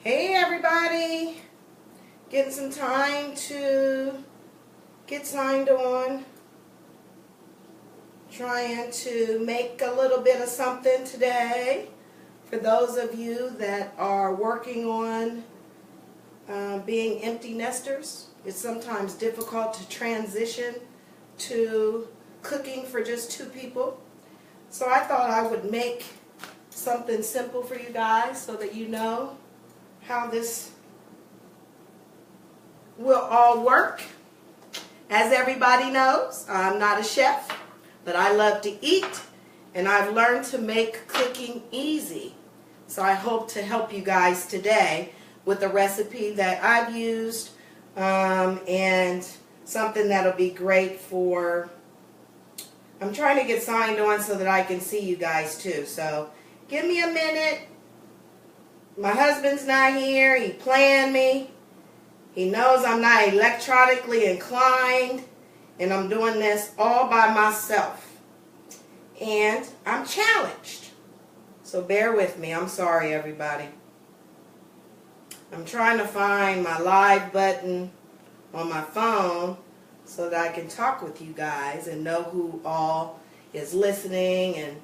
Hey everybody, getting some time to get signed on, trying to make a little bit of something today for those of you that are working on being empty nesters. It's sometimes difficult to transition to cooking for just two people, so I thought I would make something simple for you guys so that you know how this will all work. As everybody knows, I'm not a chef, but I love to eat, and I've learned to make cooking easy. So I hope to help you guys today with a recipe that I've used and something that'll be great for, I'm trying to get signed on so that I can see you guys too. So give me a minute. My husband's not here. He planned me. He knows I'm not electronically inclined, and I'm doing this all by myself. And I'm challenged. So bear with me. I'm sorry, everybody. I'm trying to find my live button on my phone so that I can talk with you guys and know who all is listening and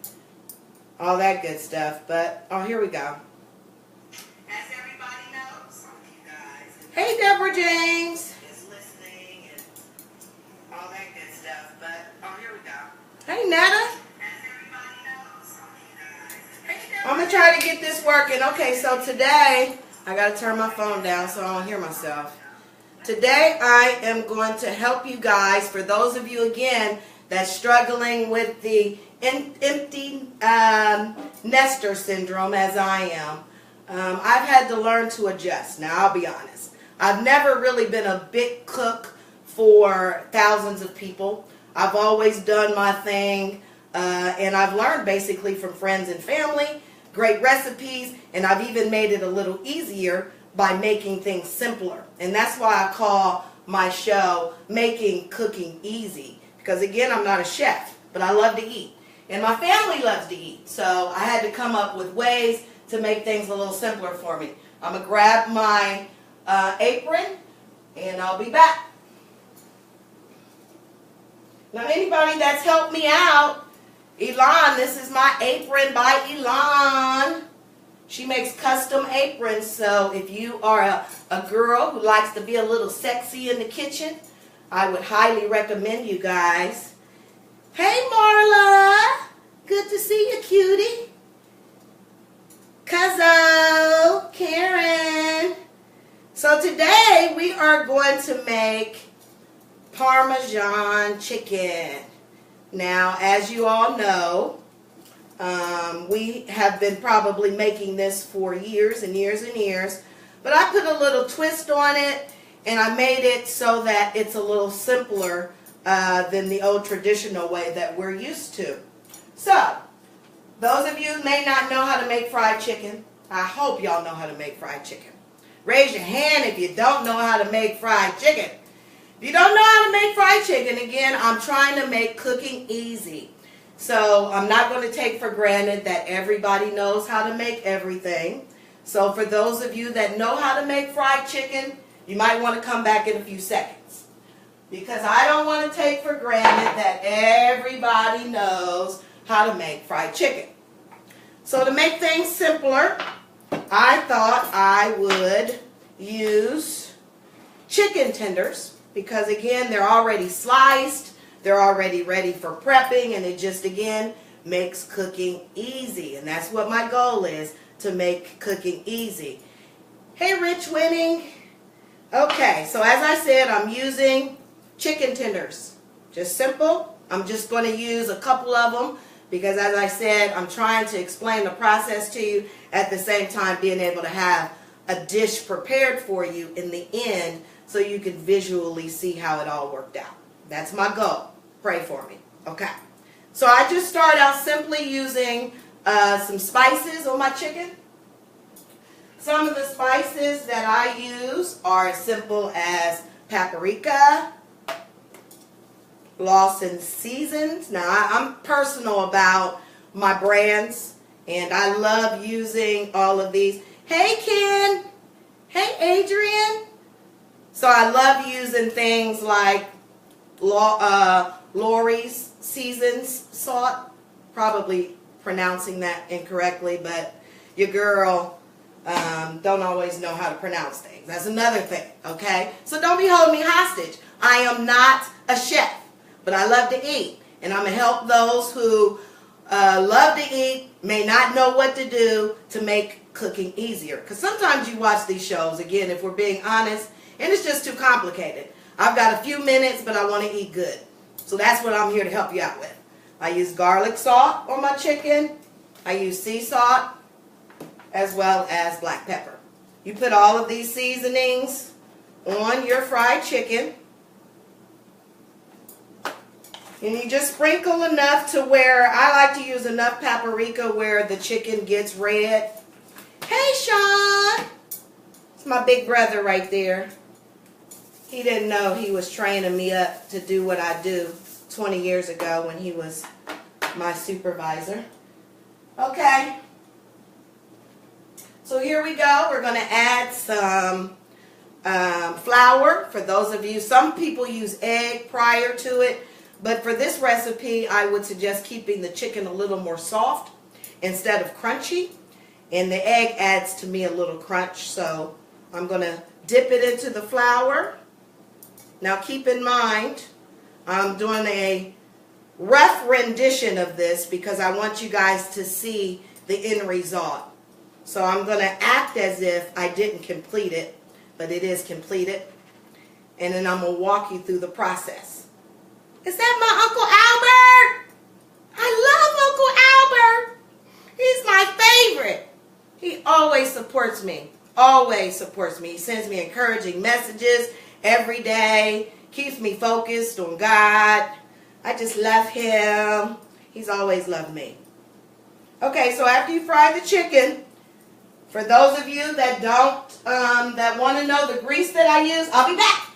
all that good stuff. But, oh, here we go. As everybody knows, you guys. Hey, Deborah James. Is listening and all that good stuff. But, oh, here we go. Hey, Netta. As everybody knows, you guys. Hey, I'm going to try to get this working. Okay, so today, I got to turn my phone down so I don't hear myself. Today, I am going to help you guys, for those of you, again, that's struggling with the empty nester syndrome, as I am. I've had to learn to adjust. Now, I'll be honest. I've never really been a big cook for thousands of people. I've always done my thing, and I've learned basically from friends and family, great recipes, and I've even made it a little easier by making things simpler. And that's why I call my show Making Cooking Easy. Because again, I'm not a chef, but I love to eat. And my family loves to eat. So I had to come up with ways to make things a little simpler for me. I'm going to grab my apron, and I'll be back. Now, anybody that's helped me out, Elon, this is my apron by Elon. She makes custom aprons, so if you are a girl who likes to be a little sexy in the kitchen, I would highly recommend you guys. Hey, Marla. Good to see you, cutie. Cuzzo, Karen. So today we are going to make Parmesan chicken. Now, as you all know, we have been probably making this for years and years and years, but I put a little twist on it, and I made it so that it's a little simpler than the old traditional way that we're used to. So, those of you who may not know how to make fried chicken, I hope y'all know how to make fried chicken. Raise your hand if you don't know how to make fried chicken. If you don't know how to make fried chicken, again, I'm trying to make cooking easy. So I'm not going to take for granted that everybody knows how to make everything. So for those of you that know how to make fried chicken, you might want to come back in a few seconds. Because I don't want to take for granted that everybody knows how to make fried chicken. So to make things simpler, I thought I would use chicken tenders. Because again, they're already sliced. They're already ready for prepping, and it just, again, makes cooking easy. And that's what my goal is, to make cooking easy. Hey, Rich Winning. Okay, so as I said, I'm using chicken tenders. Just simple. I'm just going to use a couple of them because, as I said, I'm trying to explain the process to you at the same time being able to have a dish prepared for you in the end so you can visually see how it all worked out. That's my goal. Pray for me. Okay. So I just start out simply using some spices on my chicken. Some of the spices that I use are as simple as paprika, Lawson Seasons. Now, I'm personal about my brands, and I love using all of these. Hey, Ken. Hey, Adrian. So I love using things like Lori's seasoned salt. Probably pronouncing that incorrectly, but your girl don't always know how to pronounce things. That's another thing, okay? So don't be holding me hostage. I am not a chef, but I love to eat. And I'm going to help those who love to eat, may not know what to do to make cooking easier. Because sometimes you watch these shows, again, if we're being honest, and it's just too complicated. I've got a few minutes, but I want to eat good. So that's what I'm here to help you out with. I use garlic salt on my chicken. I use sea salt as well as black pepper. You put all of these seasonings on your fried chicken. And you just sprinkle enough to where, I like to use enough paprika where the chicken gets red. Hey, Sean! It's my big brother right there. He didn't know he was training me up to do what I do 20 years ago when he was my supervisor. Okay. So here we go. We're going to add some flour. For those of you, some people use egg prior to it. But for this recipe, I would suggest keeping the chicken a little more soft instead of crunchy. And the egg adds to me a little crunch. So I'm going to dip it into the flour. Now keep in mind, I'm doing a rough rendition of this because I want you guys to see the end result. So I'm going to act as if I didn't complete it, but it is completed. And then I'm going to walk you through the process. Is that my Uncle Albert? I love Uncle Albert. He's my favorite. He always supports me. Always supports me. He sends me encouraging messages every day. Keeps me focused on God. I just love him. He's always loved me. Okay, so after you fry the chicken, for those of you that don't, that want to know the grease that I use, I'll be back.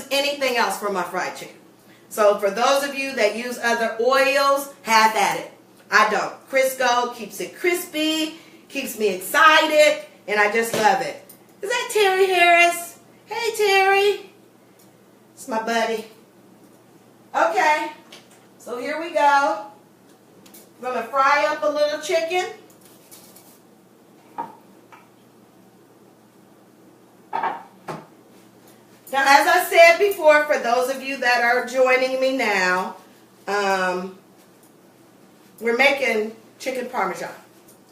Anything else for my fried chicken. So for those of you that use other oils, have at it. I don't. Crisco keeps it crispy, keeps me excited, and I just love it. Is that Terry Harris? Hey Terry. It's my buddy. Okay, so here we go. I'm going to fry up a little chicken. Now, as I said before, for those of you that are joining me now, we're making chicken parmesan,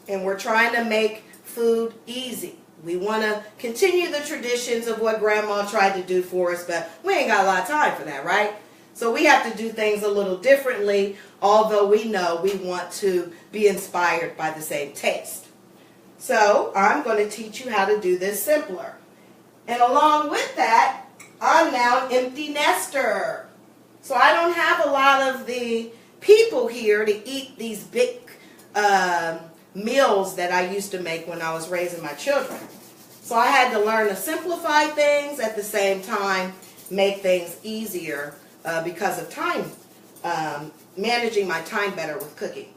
and we're trying to make food easy. We want to continue the traditions of what Grandma tried to do for us, but we ain't got a lot of time for that, right? So we have to do things a little differently, although we know we want to be inspired by the same taste. So I'm going to teach you how to do this simpler. And along with that, I'm now an empty nester. So I don't have a lot of the people here to eat these big meals that I used to make when I was raising my children. So I had to learn to simplify things, at the same time make things easier because of time, managing my time better with cooking.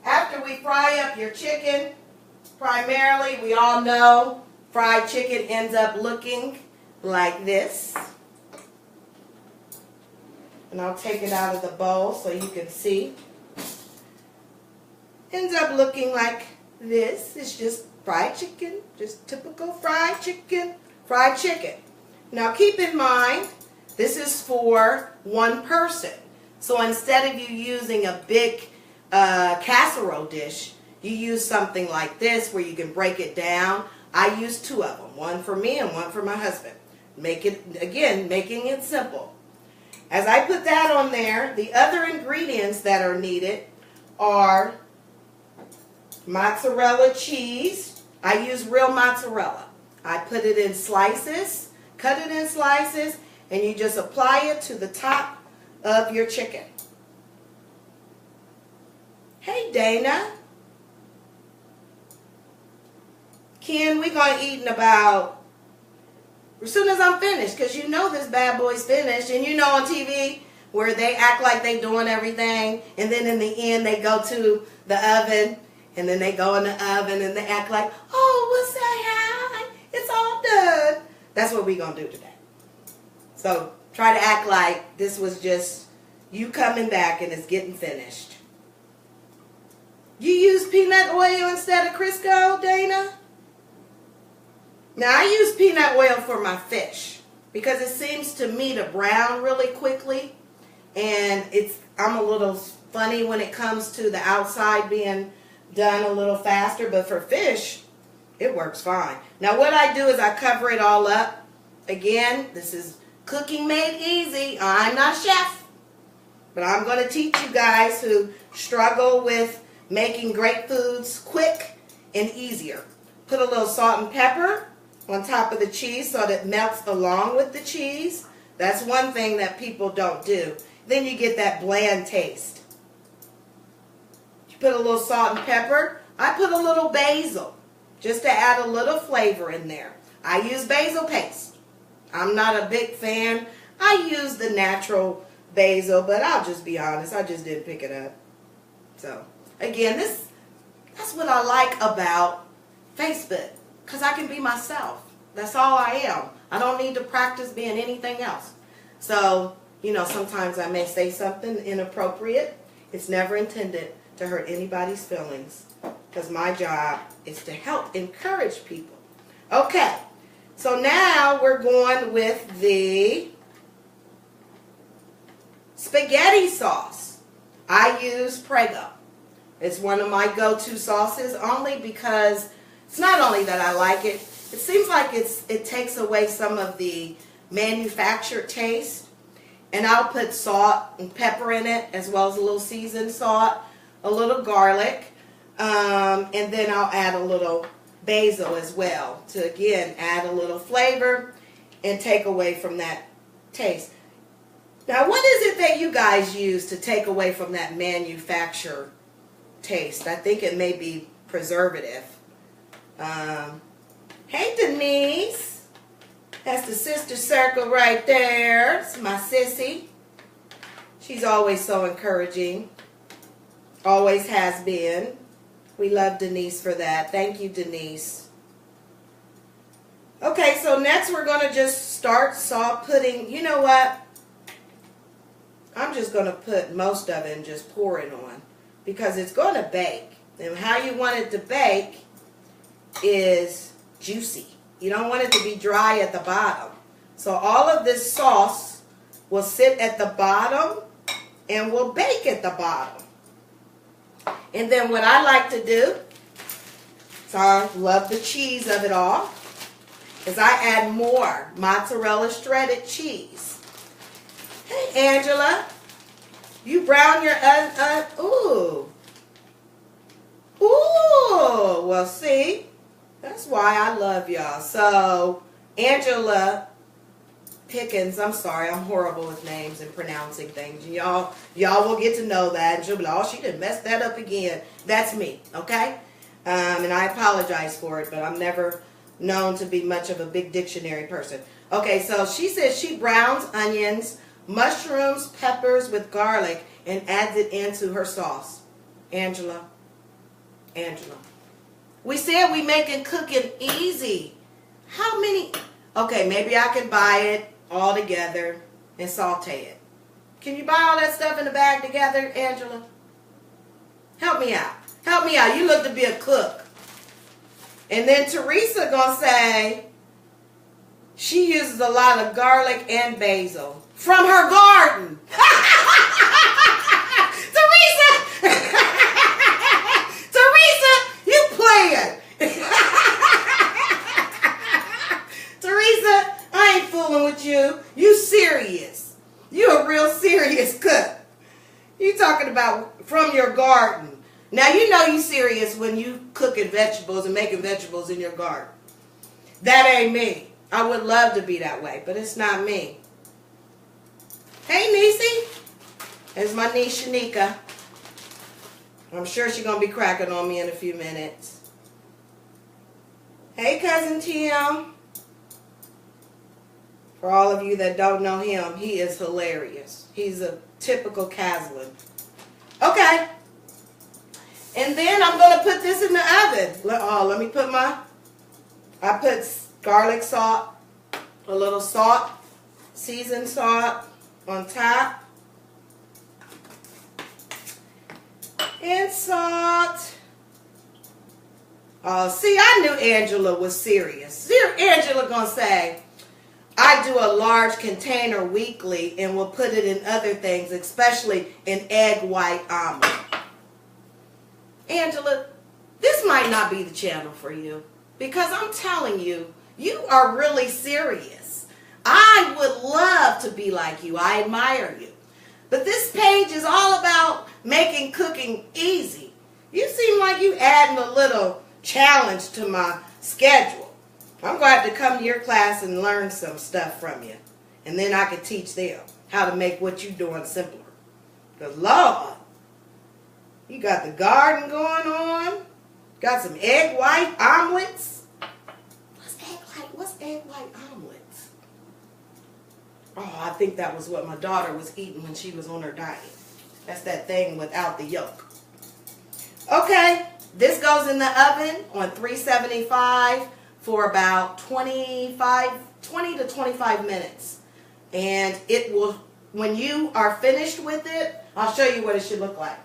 After we fry up your chicken, primarily, we all know fried chicken ends up looking like this. And I'll take it out of the bowl so you can see. Ends up looking like this. It's just fried chicken, just typical fried chicken. Now keep in mind, this is for one person. So instead of you using a big casserole dish, you use something like this where you can break it down. I use two of them, one for me and one for my husband. Making it simple. As I put that on there, the other ingredients that are needed are mozzarella cheese. I use real mozzarella. I put it in slices, cut it in slices, and you just apply it to the top of your chicken. Hey, Dana. Ken, we're going to eat in about as soon as I'm finished, because you know this bad boy's finished, and you know on TV where they act like they doing everything, and then in the end they go to the oven, and then they go in the oven and they act like, oh, we'll say hi, it's all done. That's what we're going to do today. So try to act like this was just you coming back and it's getting finished. You use peanut oil instead of Crisco, Dana? Now I use peanut oil for my fish because it seems to me to brown really quickly, and I'm a little funny when it comes to the outside being done a little faster, but for fish it works fine. Now what I do is I cover it all up. Again, this is cooking made easy. I'm not a chef, but I'm going to teach you guys who struggle with making great foods quick and easier. Put a little salt and pepper on top of the cheese so that it melts along with the cheese. That's one thing that people don't do. Then you get that bland taste. You put a little salt and pepper. I put a little basil just to add a little flavor in there. I use basil paste. I'm not a big fan. I use the natural basil, but I'll just be honest, I just didn't pick it up. So, again, that's what I like about Facebook, because I can be myself. That's all I am. I don't need to practice being anything else. So, you know, sometimes I may say something inappropriate. It's never intended to hurt anybody's feelings, because my job is to help encourage people. Okay, so now we're going with the spaghetti sauce. I use Prego. It's one of my go-to sauces only because it's not only that I like it, it seems like it takes away some of the manufactured taste. And I'll put salt and pepper in it, as well as a little seasoned salt, a little garlic, and then I'll add a little basil as well to, again, add a little flavor and take away from that taste. Now, what is it that you guys use to take away from that manufactured taste? I think it may be preservative. Hey, Denise. That's the sister circle right there. It's my sissy. She's always so encouraging. Always has been. We love Denise for that. Thank you, Denise. Okay, so next we're going to just start putting, you know what? I'm just going to put most of it and just pour it on, because it's going to bake. And how you want it to bake is juicy. You don't want it to be dry at the bottom. So all of this sauce will sit at the bottom and will bake at the bottom. And then what I like to do, so I love the cheese of it all, is I add more mozzarella shredded cheese. Hey, Angela, you brown your, ooh. Ooh, well, see, that's why I love y'all. So, Angela Pickens, I'm sorry, I'm horrible with names and pronouncing things. Y'all will get to know that, and she'll be like, oh, she done messed that up again. That's me, okay? And I apologize for it, but I'm never known to be much of a big dictionary person. Okay, so she says she browns onions, mushrooms, peppers with garlic, and adds it into her sauce. Angela. We said we making cooking easy. How many? Okay, maybe I can buy it all together and saute it. Can you buy all that stuff in the bag together, Angela? Help me out. Help me out. You look to be a cook. And then Teresa gonna say she uses a lot of garlic and basil from her garden. Teresa, you playing. Teresa, I ain't fooling with you. You serious. You a real serious cook. You talking about from your garden. Now you know you serious when you cooking vegetables and making vegetables in your garden. That ain't me. I would love to be that way, but it's not me. Hey, Niecy. There's my niece, Shanika. I'm sure she's going to be cracking on me in a few minutes. Hey, Cousin Tim. For all of you that don't know him, he is hilarious. He's a typical Caslin. Okay. And then I'm going to put this in the oven. Let me put I put garlic salt, a little salt, seasoned salt on top. And salt. See, I knew Angela was serious. Angela going to say, I do a large container weekly and will put it in other things, especially an egg white omelet. Angela, this might not be the channel for you because I'm telling you, you are really serious. I would love to be like you. I admire you. But this page is all about making cooking easy. You seem like you adding a little challenge to my schedule. I'm going to have to come to your class and learn some stuff from you. And then I can teach them how to make what you're doing simpler. Because, Lord, you got the garden going on. Got some egg white omelets. What's egg white omelets? Oh, I think that was what my daughter was eating when she was on her diet. That's that thing without the yolk. Okay, this goes in the oven on 375 for about 20 to 25 minutes. And it will, when you are finished with it, I'll show you what it should look like.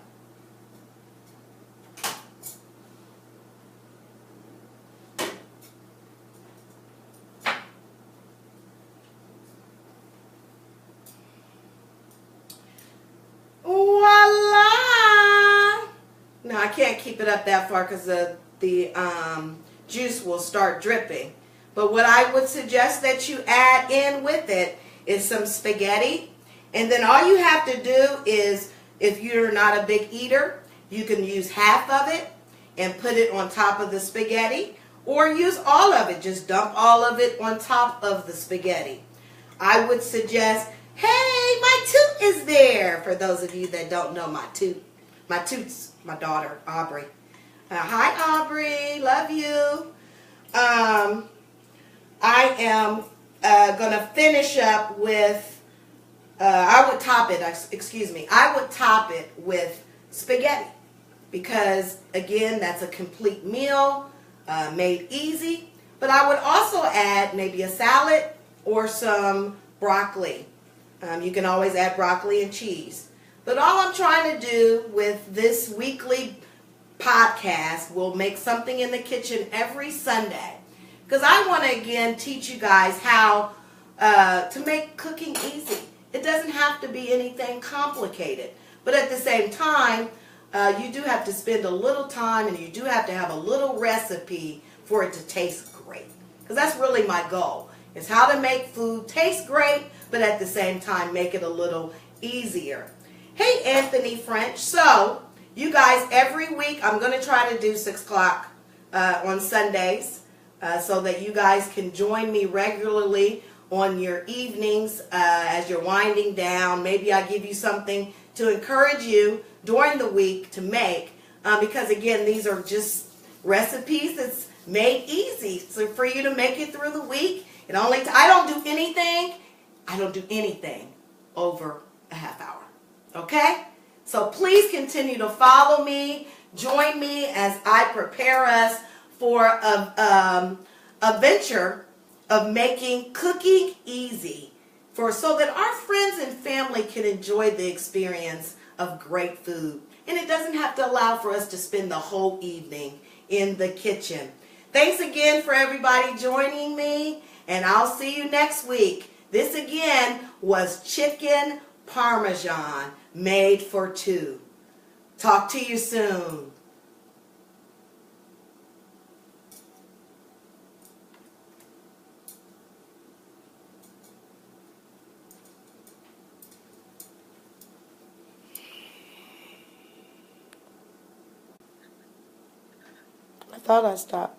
Now I can't keep it up that far because the juice will start dripping. But what I would suggest that you add in with it is some spaghetti. And then all you have to do is, if you're not a big eater, you can use half of it and put it on top of the spaghetti. Or use all of it. Just dump all of it on top of the spaghetti. I would suggest, hey, my toot is there. For those of you that don't know my toot. My toot's my daughter, Aubrey. Hi, Aubrey. Love you. I am going to finish up with, I would top it with spaghetti. Because, again, that's a complete meal, made easy. But I would also add maybe a salad or some broccoli. You can always add broccoli and cheese. But all I'm trying to do with this weekly podcast will make something in the kitchen every Sunday. Because I want to, again, teach you guys how to make cooking easy. It doesn't have to be anything complicated. But at the same time, you do have to spend a little time and you do have to have a little recipe for it to taste great. Because that's really my goal. Is how to make food taste great, but at the same time make it a little easier. Hey, Anthony French. So, you guys, every week I'm going to try to do 6 o'clock on Sundays so that you guys can join me regularly on your evenings as you're winding down. Maybe I give you something to encourage you during the week to make because, again, these are just recipes that's made easy. So for you to make it through the week, I don't do anything over a half hour. Okay? So please continue to follow me. Join me as I prepare us for a venture of making cooking easy so that our friends and family can enjoy the experience of great food. And it doesn't have to allow for us to spend the whole evening in the kitchen. Thanks again for everybody joining me, and I'll see you next week. This again was chicken Parmesan made for 2. Talk to you soon. I thought I stopped.